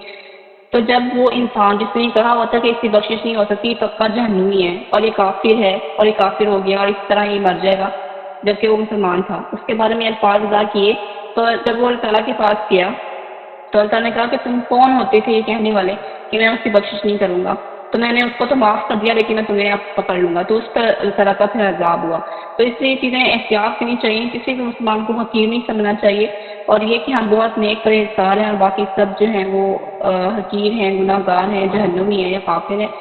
تو جب وہ انسان جس نے کہا ہوا تھا کہ اس کی بخشش نہیں ہو سکتی پکا جہنمی ہے اور یہ کافر ہے اور یہ کافر ہو گیا اور اس طرح یہ مر جائے گا، جبکہ وہ مسلمان تھا، اس کے بارے میں الفاظ ادا کیے. تو جب وہ اللہ تعالیٰ کے پاس گیا تو اللہ تعالیٰ نے کہا کہ تم کون ہوتے تھے یہ کہنے والے کہ میں اس کی بخشش نہیں کروں گا. تو میں نے اس کو تو معاف کر دیا لیکن میں تمہیں اب پکڑ لوں گا، تو اس پر اللہ تعالیٰ کا پھر عذاب ہوا۔ تو اس لیے یہ چیزیں احتیاط کرنی چاہیے، کسی بھی مسلمان کو حقیر نہیں سمجھنا چاہیے، اور یہ کہ ہم بہت نیک پرہیزگار ہیں اور باقی سب جو ہیں وہ حقیر ہیں، گناہ گار ہیں، جہنمی ہیں یا کافر ہیں،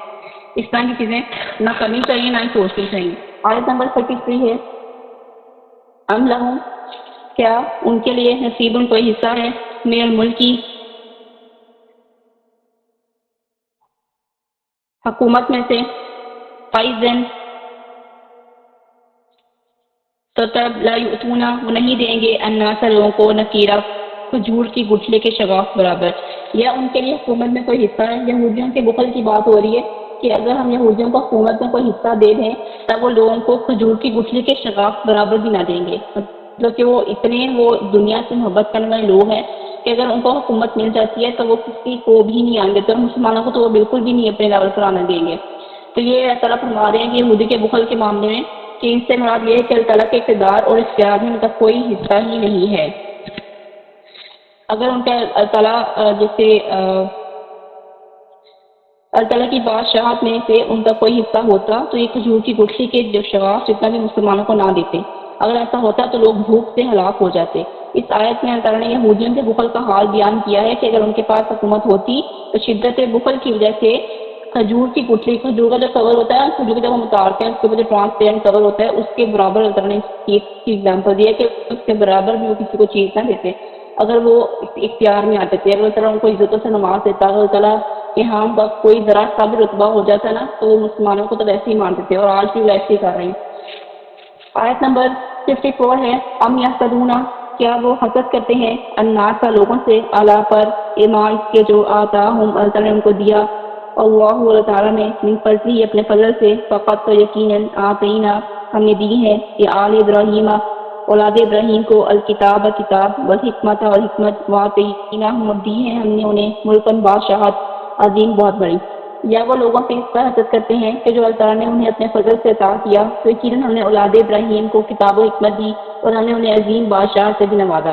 اس طرح کی چیزیں نہ کرنی چاہیے نہ ہی سوچنی چاہیے۔ آیت نمبر 33 ہے، ام لہم، کیا ان کے لیے نصیب کوئی حصہ ہے من الملکی، حکومت میں سے، فائزن، تو تب لا یؤتونا، وہ نہیں دیں گے الناس لوگوں کو نکیرہ، کھجور کی گٹھلی کے شگاف برابر، یا ان کے لیے حکومت میں کوئی حصہ ہے۔ یہودیوں کے بخل کی بات ہو رہی ہے کہ اگر ہم یہودیوں کو حکومت میں کوئی حصہ دے دیں تب وہ لوگوں کو کھجور کی گٹھلی کے شگاف برابر بھی نہ دیں گے، مطلب کہ وہ اتنے دنیا سے محبت کرنے والے لوگ ہیں کہ اگر ان کو حکومت مل جاتی ہے تو وہ کسی کو بھی نہیں آنے دیتے، اور مسلمانوں کو تو وہ بالکل بھی نہیں اپنے لیول پر آنے دیں گے۔ تو یہ اللہ تعالیٰ فرما رہے ہیں کہ یہودی کے بخل کے معاملے میں کہ ان سے مراد یہ ہے کہ اللہ تعالیٰ کے اقتدار اور اختیار میں ان کا کوئی حصہ ہی نہیں ہے۔ اگر ان کا اللہ تعالیٰ جیسے اللہ تعالیٰ کی بادشاہت میں سے ان کا کوئی حصہ ہوتا تو یہ کھجور کی گٹھلی کے جو شگاف جتنا بھی مسلمانوں کو نہ دیتے، اگر ایسا ہوتا تو لوگ بھوک سے ہلاک ہو جاتے۔ اس آیت میں اللہ تعالیٰ نے یہودیوں کے بخل کا حال بیان کیا ہے کہ اگر ان کے پاس حکومت ہوتی تو شدت بخل کی وجہ سے کھجور کی گٹھلی، کھجور کا جو کور ہوتا ہے، کھجور جب ہم اتارتے ہیں اس کے اوپر جو ٹرانسپیرنٹ کور ہوتا ہے اس کے برابر اللہ تعالیٰ نے اس چیز کی ایگزامپل دی ہے کہ اس کے برابر بھی وہ کسی کو چیز نہ دیتے اگر وہ اختیار میں آتے تھے۔ اگر اللہ تعالیٰ ان کو عزتوں سے نواز دیتا، اگر اللہ تعالیٰ کہ ہاں بس کوئی ذرا سا بھی رتبہ ہو جاتا ہے نا تو وہ مسلمانوں کو تو ویسے ہی مانتے تھے، اور آج بھی ویسے ہی کر رہے ہیں۔ آیت نمبر 54 ہے، ام یحسدون، کیا وہ حسد کرتے ہیں الناس لوگوں سے علی پر ایمان کے جو آتاہم اللہ تعالیٰ نے ان کو دیا، اللہ تعالیٰ نے من فضلہ اپنے فضل سے، فقط تو یقیناً آتینا ہم نے دی ہے یہ آل ابراہیم اولاد ابراہیم کو الکتاب کتاب والحکمت اور حکمت، واتینا ہم دی ہیں ہم نے انہیں ملکن بادشاہت عظیم بہت بڑی۔ یا وہ لوگوں سے اس پر حسد کرتے ہیں کہ جو اللہ تعالیٰ نے انہیں اپنے فضل سے عطا کیا، تو یقیناً ہم نے اولاد ابراہیم کو کتاب و حکمت دی اور ہم نے انہیں عظیم بادشاہ سے بھی نوازا۔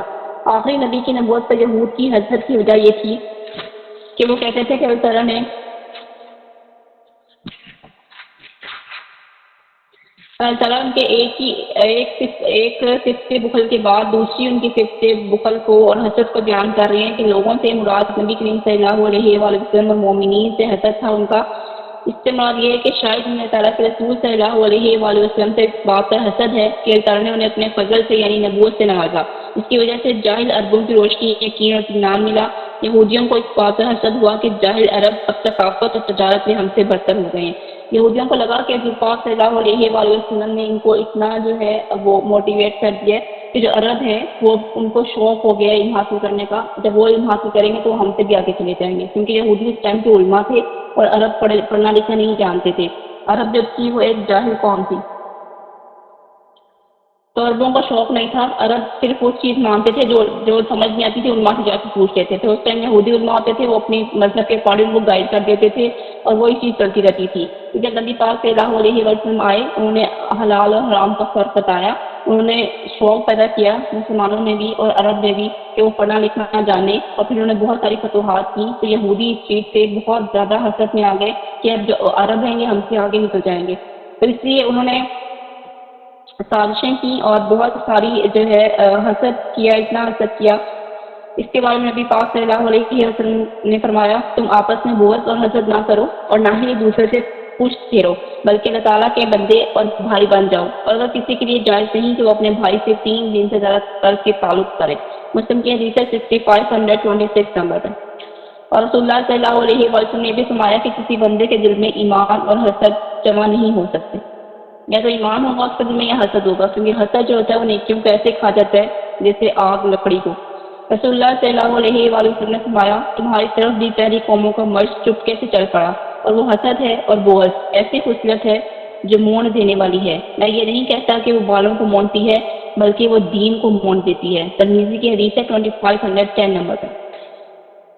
آخری نبی کی نبوت پر یہود کی حسد کی وجہ یہ تھی کہ وہ کہتے تھے کہ اللہ تعالیٰ نے اللہ تعالیٰ ان کے ایک صفت کے بخل کے بعد دوسری ان کی صفت بخل کو اور حسد کو بیان کر رہے ہیں کہ لوگوں سے مراد نبی کریم صلی اللہ علیہ وسلم اور مومنین سے حسد تھا ان کا۔ اس سے مراد یہ ہے کہ شاید اللہ تعالیٰ کے رسول صلی اللہ علیہ وسلم سے اس بات پر حسد ہے کہ اللہ تعالیٰ نے انہیں اپنے فضل سے یعنی نبوت سے نوازا، اس کی وجہ سے جاہل عربوں کی روشنی، یقین اور اطمینان ملا۔ یہودیوں کو اس بات پر حسد ہوا کہ جاہل عرب اب ثقافت اور تجارت میں ہم سے برتر ہو گئے ہیں۔ یہودیوں کو لگا کہ حضور پاک صلی اللہ علیہ وسلم نے ان کو اتنا جو ہے وہ موٹیویٹ کر دیا کہ جو عرب ہے وہ ان کو شوق ہو گیا علم حاصل کرنے کا، جب وہ علم حاصل کریں گے تو ہم سے بھی آگے چلے جائیں گے، کیونکہ یہودی اس ٹائم کے علماء تھے اور عرب پڑھنا لکھنا نہیں جانتے تھے۔ عرب جو تھی وہ ایک جاہل قوم تھی، تو عربوں کا شوق نہیں تھا، عرب صرف وہ چیز مانتے تھے جو سمجھ نہیں آتی تھی علماء سے جا کے پوچھ لیتے تھے۔ اس ٹائم یہودی علماء ہوتے تھے وہ اپنی مذہب کے اکارڈنگ وہ گائیڈ کر دیتے تھے اور وہی چیز چلتی رہتی تھی۔ جب نبی پاک صلی اللہ علیہ وسلم آئے انہوں نے حلال اور حرام کا فرق بتایا، انہوں نے شوق پیدا کیا مسلمانوں میں بھی اور عرب میں بھی کہ وہ پڑھنا لکھنا نہ جانے، اور پھر انہوں نے بہت ساری فتوحات کی، تو یہودی اس چیز سے بہت زیادہ حسرت میں آ گئے کہ اب جو عرب ہیں یہ ہم سے آگے نکل جائیں گے، تو اس لیے انہوں نے سازشیں کی اور بہت ساری جو ہے حسد کیا، اتنا حسد کیا۔ اس کے بارے میں نبی پاک صلی اللہ علیہ وسلم نے فرمایا تم آپس میں بغض اور حسد نہ کرو اور نہ ہی دوسرے سے پوچھتے رہو، بلکہ اللہ تعالیٰ کے بندے اور بھائی بن جاؤ، اور اگر کسی کے لیے جائز نہیں کہ وہ اپنے بھائی سے 3 دن سے زیادہ قرض کے تعلق کرے۔ مسلم کی حدیث ہے 6526 نمبر پر۔ اور رسول اللہ صلی اللہ علیہ وسلم نے بھی فرمایا کہ کسی بندے کے دل میں ایمان اور حسد جمع نہیں ہو سکتے، یا تو ایمان ہوگا اس کے دل میں یا حسد ہوگا، کیونکہ حسد جو ہوتا ہے وہ نیکیوں کو ایسے کھا جاتا ہے جیسے آگ لکڑی کو۔ رسول اللہ صلی اللہ علیہ وسلم نے فرمایا تمہاری طرف بھی پہلی قوموں کا مرض چپکے سے چل پڑا، اور وہ حسد ہے اور بغض، ایسی خصلت ہے جو مون دینے والی ہے۔ میں یہ نہیں کہتا کہ وہ بالوں کو مونتی ہے، بلکہ وہ دین کو مون دیتی ہے۔ ترمذی کی حدیث ہے 2510 نمبر پر،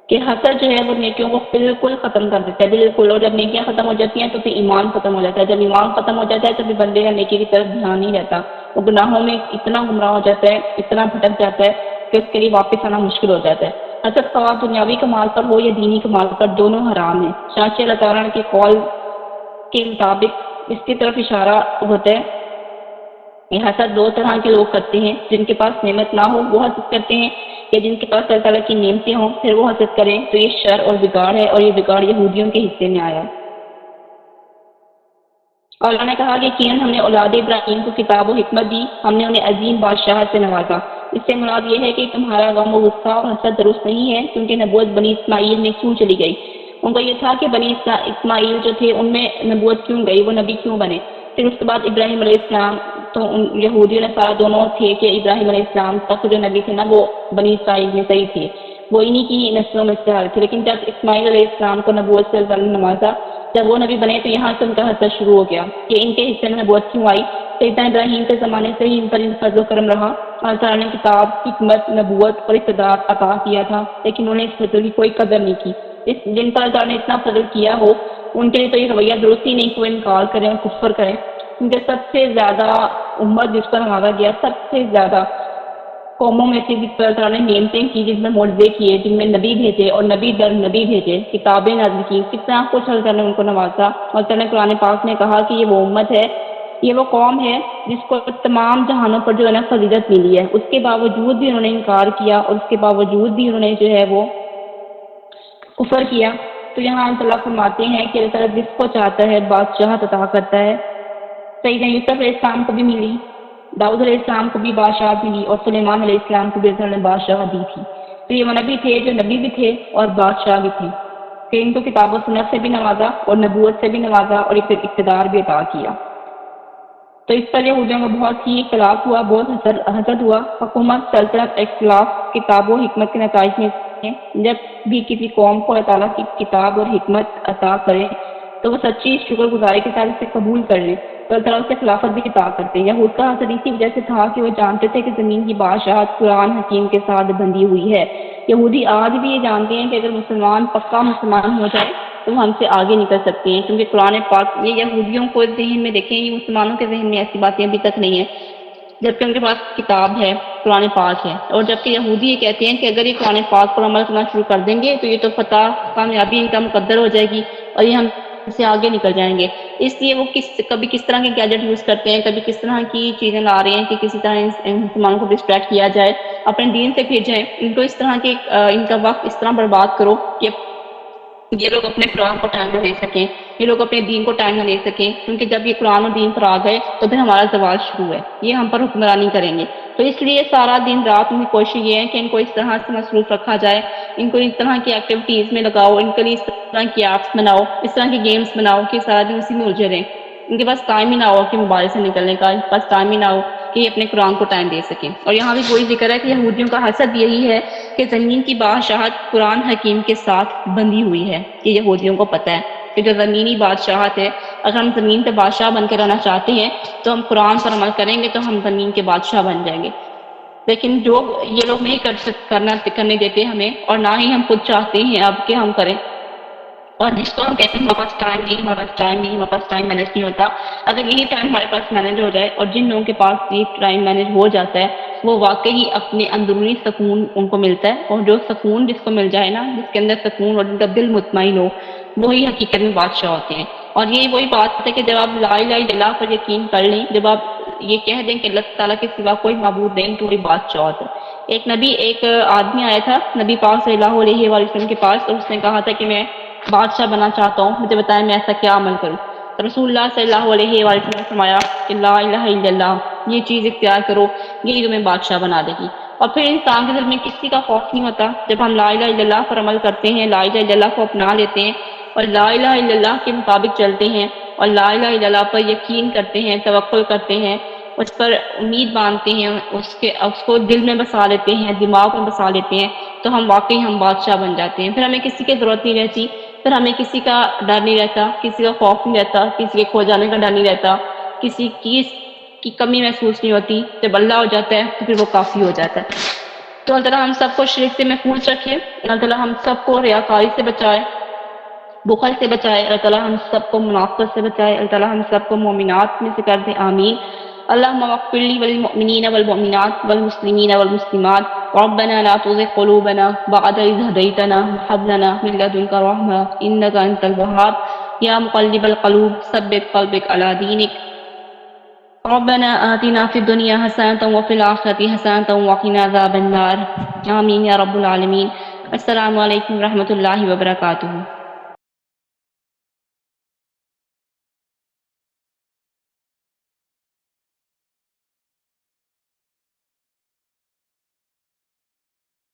کہ حسد جو ہے وہ نیکیوں کو بالکل ختم کر دیتا ہے، بالکل، اور جب نیکیاں ختم ہو جاتی ہیں تو پھر ایمان ختم ہو جاتا ہے، جب ایمان ختم ہو جاتا ہے تو پھر بندے کا نیکی کی طرف دھیان نہیں رہتا، وہ گناہوں میں اتنا گمراہ ہو جاتا ہے، اتنا بھٹک جاتا ہے کہ اس کے لیے واپس آنا مشکل ہو جاتا ہے۔ حسد خواہ دنیاوی کمال پر ہو یا دینی کمال پر، دونوں حرام ہیں۔ چنانچہ اللہ تعالیٰ کے قول کے مطابق اس کی طرف اشارہ ہوتا ہے۔ یہ حسد دو طرح کے لوگ کرتے ہیں، جن کے پاس نعمت نہ ہو وہ حسد کرتے ہیں، یا جن کے پاس اللہ تعالیٰ کی نعمتیں ہوں پھر وہ حسد کریں، تو یہ شر اور بگاڑ ہے، اور یہ بگاڑ یہودیوں کے حصے میں آیا۔ اور اللہ نے کہا کہ یقیناً ہم نے اولاد ابراہیم کو کتاب و حکمت دی، ہم نے انہیں عظیم بادشاہت سے نوازا۔ اس سے مراد یہ ہے کہ تمہارا غم و غصہ اور حسد درست نہیں ہے، کیونکہ نبوت بنی اسماعیل میں کیوں چلی گئی۔ ان کا یہ تھا کہ بنی اسماعیل جو تھے ان میں نبوت کیوں گئی، وہ نبی کیوں بنے۔ پھر اس کے بعد ابراہیم علیہ السلام، تو یہودی نے سارا دونوں تھے کہ ابراہیم علیہ السلام تک جو نبی تھے نا وہ بنی اسرائیل میں صحیح تھے، وہ انہی کی نسلوں میں سے تھے۔ لیکن جب اسماعیل علیہ السلام کو نبوت سے اللہ نے نوازا، جب وہ نبی بنے تو یہاں سے ان کا حسد شروع ہو گیا کہ ان کے حصے میں نبوت کیوں آئی۔ سیدنا ابراہیم کے زمانے سے ہی ان پر فضل و کرم رہا، اللہ تعالیٰ نے کتاب، حکمت، نبوت اور اقتدار عطا کیا تھا، لیکن انہوں نے اس فضل کی کوئی قدر نہیں کی۔ جن پر اللہ تعالیٰ نے اتنا فضل کیا ہو ان کے لیے تو یہ رویہ درست ہی نہیں کہ وہ انکار کریں اور کفر کریں، کیونکہ سب سے زیادہ امت جس پر نوازا گیا، سب سے زیادہ قوموں میں سے جس پر اللہ تعالیٰ نے نعمتیں کی، جن میں معجزے کیے، جن میں نبی بھیجے اور نبی در نبی بھیجے، کتابیں نازل کی، کتنا کچھ اللہ تعالیٰ نے ان کو نوازا۔ اور اللہ تعالیٰ نے قرآن پاک میں کہا کہ یہ وہ امت ہے، یہ وہ قوم ہے جس کو تمام جہانوں پر جو ہے نا فضیلت ملی ہے، اس کے باوجود بھی انہوں نے انکار کیا اور اس کے باوجود بھی انہوں نے جو ہے وہ کفر کیا۔ تو یہاں اللہ تعالیٰ فرماتے ہیں کہ اللہ تعالیٰ جس کو چاہتا ہے بادشاہت عطا کرتا ہے۔ سیدنا یوسف علیہ السلام کو بھی ملی، داؤد علیہ السلام کو بھی بادشاہت ملی، اور سلیمان علیہ السلام کو بھی اللہ تعالیٰ نے بادشاہت دی تھی۔ تو یہ وہ نبی تھے جو نبی بھی تھے اور بادشاہ بھی تھے، کہ ان کو کتاب و سنت سے بھی نوازا اور نبوت سے بھی نوازا اور ایک اقتدار بھی عطا کیا۔ تو اس پر یہودیوں کا بہت ہی اختلاف ہوا، بہت حسد ہوا۔ حکومت، سلطنت، اختلاف کتاب و حکمت کے نتائج میں ہیں۔ جب بھی کسی قوم کو اللہ تعالیٰ کی کتاب اور حکمت عطا کرے تو وہ سچی شکر گزاری کے ساتھ اسے قبول کر لیں، تو اللہ تعالیٰ اس سے خلافت بھی عطا کرتے ہیں۔ یہود کا حسد اسی وجہ سے تھا کہ وہ جانتے تھے کہ زمین کی بادشاہت قرآن حکیم کے ساتھ بندھی ہوئی ہے۔ یہودی آج بھی یہ جانتے ہیں کہ اگر مسلمان پکا مسلمان ہو جائے تو وہ ہم سے آگے نکل سکتے ہیں، کیونکہ قرآن پاک، یہ یہودیوں کو ذہن میں دیکھیں، یہ مسلمانوں کے ذہن میں ایسی باتیں ابھی تک نہیں ہیں، جبکہ ان کے پاس کتاب ہے، قرآن پاک ہے۔ اور جبکہ یہودی یہ کہتے ہیں کہ اگر یہ قرآن پاک پر عمل کرنا شروع کر دیں گے تو یہ تو فتح، کامیابی ان کا مقدر ہو جائے گی اور یہ ہم سے آگے نکل جائیں گے۔ اس لیے وہ کبھی کس طرح کے گیجٹ یوز کرتے ہیں، کبھی کس طرح کی چیزیں لا رہے ہیں کہ کسی طرح مسلمانوں کو ڈسٹریکٹ کیا جائے، اپنے دین سے پھر جائیں۔ ان کو اس طرح کے ان کا وقت اس طرح برباد کرو کہ یہ لوگ اپنے قرآن کو ٹائم نہ دے سکیں، یہ لوگ اپنے دین کو ٹائم نہ دے سکیں، کیونکہ جب یہ قرآن اور دین پر آ گئے تو پھر ہمارا زوال شروع ہے، یہ ہم پر حکمرانی کریں گے۔ تو اس لیے سارا دن رات ان کی کوشش یہ ہے کہ ان کو اس طرح سے مصروف رکھا جائے، ان کو اس طرح کی ایکٹیویٹیز میں لگاؤ، ان کے لیے اس طرح کی ایپس بناؤ، اس طرح کی گیمز بناؤ کہ سارا دن اسی میں الجھے رہیں۔ ان کے پاس ٹائم ہی نہ ہو کہ موبائل سے نکلنے کا، ان کے پاس ٹائم ہی نہ ہو کہ یہ اپنے قرآن کو ٹائم دے سکیں۔ اور یہاں بھی وہی ذکر ہے کہ یہودیوں کا حسد یہی ہے کہ زمین کی بادشاہت قرآن حکیم کے ساتھ بندھی ہوئی ہے۔ یہ یہودیوں کو پتہ ہے کہ جو زمینی بادشاہت ہے، اگر ہم زمین پہ بادشاہ بن کے رہنا چاہتے ہیں تو ہم قرآن پر عمل کریں گے تو ہم زمین کے بادشاہ بن جائیں گے، لیکن جو یہ لوگ نہیں کرنے دیتے ہمیں، اور نہ ہی ہم خود چاہتے ہیں اب کہ ہم کریں۔ اور جس کو ہم کہتے ہیں ہمارے پاس ٹائم نہیں، ہمارے پاس ٹائم نہیں، ہمارے پاس ٹائم مینج نہیں ہوتا، اگر یہی ٹائم ہمارے پاس مینج ہو جائے، اور جن لوگوں کے پاس یہ ٹائم مینج ہو جاتا ہے وہ واقعی اپنے اندرونی سکون ان کو ملتا ہے، اور جو سکون جس کو مل جائے نا، جس کے اندر سکون اور جن کا دل مطمئن ہو، وہی حقیقت میں بادشاہ ہوتے ہیں۔ اور یہ وہی بات ہے کہ جب آپ لا الہ الا اللہ پر یقین کر لیں، جب آپ یہ کہہ دیں کہ اللہ تعالیٰ کے سوا کوئی معبود نہیں تو وہی بادشاہ ہوتا ہے۔ ایک آدمی آیا تھا نبی پاک صلی اللہ علیہ وآلہ وسلم کے پاس، اور اس نے کہا تھا کہ میں بادشاہ بننا چاہتا ہوں، مجھے بتائیں میں ایسا کیا عمل کروں۔ تو رسول اللہ صلی اللہ علیہ وآلہ وسلم نے فرمایا کہ لا الہ الا اللہ، یہ چیز اختیار کرو، یہی تمہیں بادشاہ بنا دے گی۔ اور پھر انسان کے دل میں کسی کا خوف نہیں ہوتا جب ہم لا الہ الا اللہ پر عمل کرتے ہیں، لا الہ الا اللہ کو اپنا لیتے ہیں اور لا الہ الا اللہ کے مطابق چلتے ہیں، اور لا الہ الا اللہ پر یقین کرتے ہیں، توکل کرتے ہیں، اس پر امید باندھتے ہیں، اس کو دل میں بسا لیتے ہیں، دماغ میں بسا لیتے ہیں، تو ہم واقعی ہم بادشاہ بن جاتے ہیں۔ پھر ہمیں کسی کی ضرورت نہیں رہتی، پھر ہمیں کسی کا ڈر نہیں رہتا، کسی کا خوف نہیں رہتا، کسی کے کھو جانے کا ڈر نہیں رہتا، کسی چیز کی کمی محسوس نہیں ہوتی۔ جب اللہ ہو جاتا ہے تو پھر وہ کافی ہو جاتا ہے۔ تو اللہ تعالیٰ ہم سب کو شرک سے محفوظ رکھے، اللہ تعالیٰ ہم سب کو ریاکاری سے بچائے، بخل سے بچائے، اللہ تعالیٰ ہم سب کو منافقت سے بچائے، اللہ تعالیٰ ہم سب کو مومنات میں سے کر دے، آمین۔ اللہم اغفر لی وللمؤمنین والمؤمنات والمسلمین والمسلمات ربنا لا تزغ قلوبنا بعد إذ هديتنا وهب لنا من لدنك رحمة إنك أنت الوهاب يا مقلب القلوب ثبت قلبي على دينك ربنا آتنا في الدنيا حسنة وفي الآخرة حسنة وقنا عذاب النار آمين يا رب العالمين. السلام علیکم ورحمۃ اللہ وبرکاتہ.